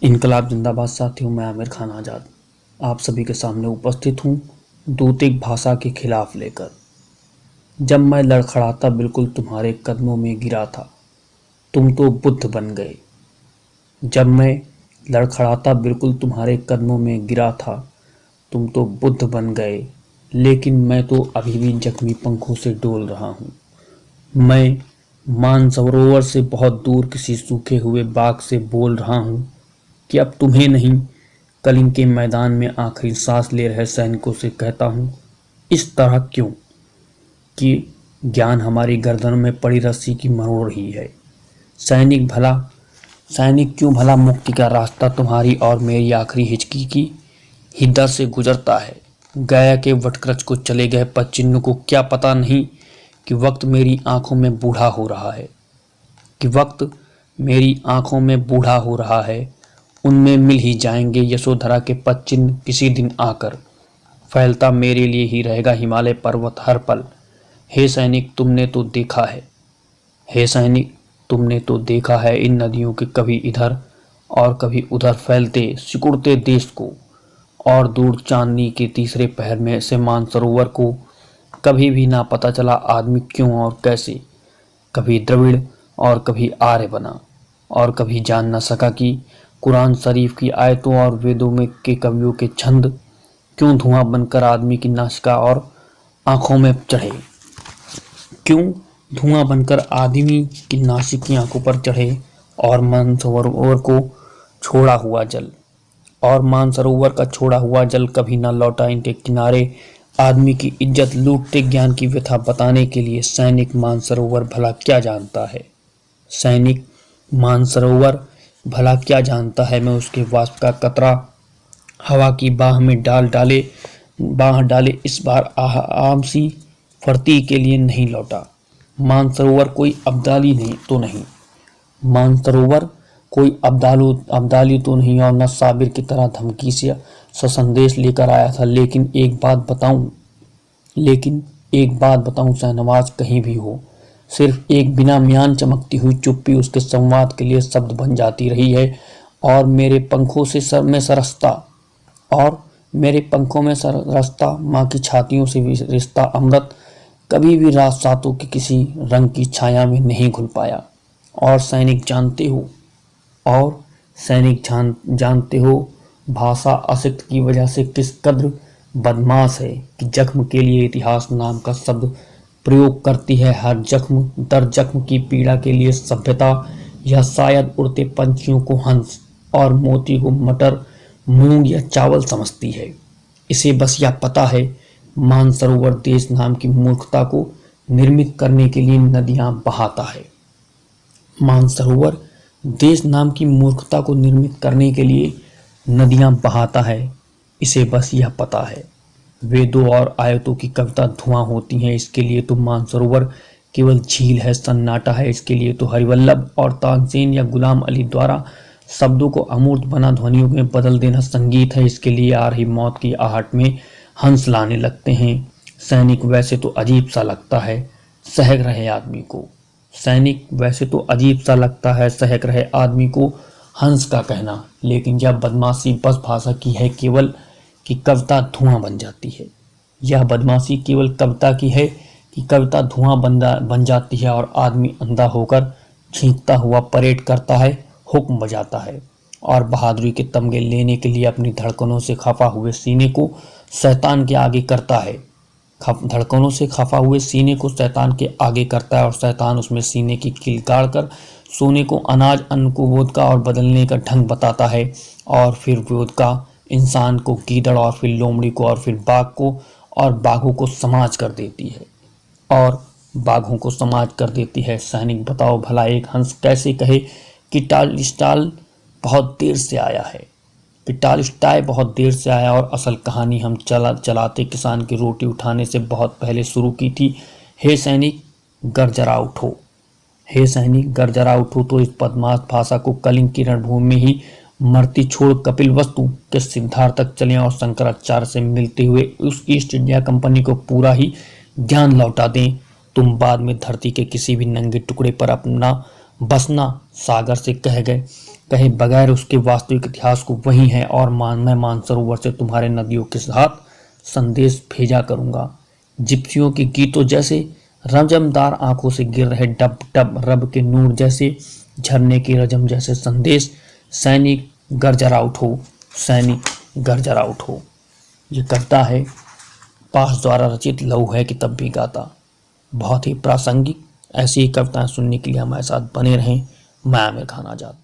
इनकलाब जिंदाबाद साथियों, मैं आमिर खान आज़ाद आप सभी के सामने उपस्थित हूँ दूतिक भाषा के खिलाफ लेकर। जब मैं लड़खड़ाता बिल्कुल तुम्हारे कदमों में गिरा था, तुम तो बुद्ध बन गए। जब मैं लड़खड़ाता बिल्कुल तुम्हारे कदमों में गिरा था, तुम तो बुद्ध बन गए। लेकिन मैं तो अभी भी जख्मी पंखों से डोल रहा हूँ। मैं मानसरोवर से बहुत दूर किसी सूखे हुए बाग से बोल रहा हूँ कि अब तुम्हें नहीं, कलिंग के मैदान में आखिरी सांस ले रहे सैनिकों से कहता हूँ, इस तरह क्यों कि ज्ञान हमारी गर्दनों में पड़ी रस्सी की मरोड़ रही है। सैनिक क्यों भला मुक्ति का रास्ता तुम्हारी और मेरी आखिरी हिचकी की हिद्दा से गुजरता है। गया के वटकृच को चले गए पच्चिन्नों को क्या पता नहीं कि वक्त मेरी आंखों में बूढ़ा हो रहा है, उनमें मिल ही जाएंगे यशोधरा के पच्चिन्न किसी दिन आकर। फैलता मेरे लिए ही रहेगा हिमालय पर्वत हर पल। हे सैनिक, तुमने तो देखा है इन नदियों के कभी इधर और कभी उधर फैलते सिकुड़ते देश को, और दूर चांदनी के तीसरे पहर में से मानसरोवर को कभी भी ना पता चला आदमी क्यों और कैसे, कभी द्रविड़ और कभी आर्य बना, और कभी जान न सका कि कुरान शरीफ की आयतों और वेदों में के कवियों के छंद क्यों धुआं बनकर आदमी की नासिका और आंखों में चढ़े, क्यों धुआं बनकर आदमी की नासिक की आंखों पर चढ़े। और मानसरोवर का छोड़ा हुआ जल कभी न लौटा इनके किनारे आदमी की इज्जत लूटते ज्ञान की व्यथा बताने के लिए। सैनिक मानसरोवर भला क्या जानता है। मैं उसके वाष्प का कतरा हवा की बाह डाले इस बार आमसी फर्ती के लिए नहीं लौटा। मानसरोवर कोई अब्दाली तो नहीं और न साबिर की तरह धमकी से संदेश लेकर आया था। लेकिन एक बात बताऊं शाहनवाज, कहीं भी हो, सिर्फ एक बिना म्यान चमकती हुई चुप्पी उसके संवाद के लिए शब्द बन जाती रही है। और मेरे पंखों में सरसता माँ की छातियों से रिश्ता अमृत कभी भी रात सातों के किसी रंग की छाया में नहीं घुल पाया। और सैनिक जानते हो भाषा अशिक्त की वजह से किस कद्र बदमाश है कि जख्म के लिए इतिहास नाम का शब्द प्रयोग करती है। हर जख्म दर जख्म की पीड़ा के लिए सभ्यता या शायद उड़ते पंछियों को हंस और मोती को मटर मूंग या चावल समझती है। इसे बस यह पता है, मानसरोवर देश नाम की मूर्खता को निर्मित करने के लिए नदियां बहाता है। मानसरोवर देश नाम की मूर्खता को निर्मित करने के लिए नदियां बहाता है, इसे बस यह पता है। वेदों और आयतों की कविता धुआं होती है, इसके लिए तो मानसरोवर केवल झील है, सन्नाटा है। इसके लिए तो हरिवल्लभ और तानसेन या गुलाम अली द्वारा शब्दों को अमूर्त बना ध्वनियों में बदल देना संगीत है। इसके लिए आ रही मौत की आहट में हंस लाने लगते हैं। सैनिक वैसे तो अजीब सा लगता है सहक रहे आदमी को हंस का कहना, लेकिन यह बदमाशी बस भाषा की है केवल कि कविता धुआं बन जाती है। यह बदमाशी केवल कविता की है कि कविता धुआं बन जाती है और आदमी अंधा होकर छींकता हुआ परेड करता है, हुक्म बजाता है और बहादुरी के तमगे लेने के लिए अपनी धड़कनों से खफा हुए सीने को शैतान के आगे करता है। और शैतान उसमें सीने की कील गाड़ कर सोने को अनाज, अन्न को वोदका और बदलने का ढंग बताता है। और फिर वोदका इंसान को गीदड़ और फिर लोमड़ी को और फिर बाघ को और बाघों को समाज कर देती है। सैनिक बताओ भला, एक हंस कैसे कहे कि टालस्टॉय बहुत देर से आया और असल कहानी हम चलाते किसान की रोटी उठाने से बहुत पहले शुरू की थी। हे सैनिक गर जरा उठो तो इस बदमाश भाषा को कलिंग की रणभूमि में ही मरती छोड़ कपिल वस्तु के सिद्धार्थ तक चलें और शंकराचार्य से मिलते हुए उस ईस्ट इंडिया कंपनी को पूरा ही ध्यान लौटा दें। तुम बाद में धरती के किसी भी नंगे टुकड़े पर अपना बसना सागर से कह गए कहे बगैर उसके वास्तविक इतिहास को वही है, और मैं मानसरोवर से तुम्हारे नदियों के साथ संदेश भेजा करूंगा। जिप्सियों के गीतों जैसे रजमदार आंखों से गिर रहे डब डब रब के नूर जैसे, झरने की रजम जैसे संदेश। सैनिक गरजरा उठो, सैनिक गरजरा उठो। ये कविता है पास द्वारा रचित लहू है कि तब भी गाता। बहुत ही प्रासंगिक। ऐसी ही कविताएं सुनने के लिए हमारे साथ बने रहें। मैं आमिर खान आजाद।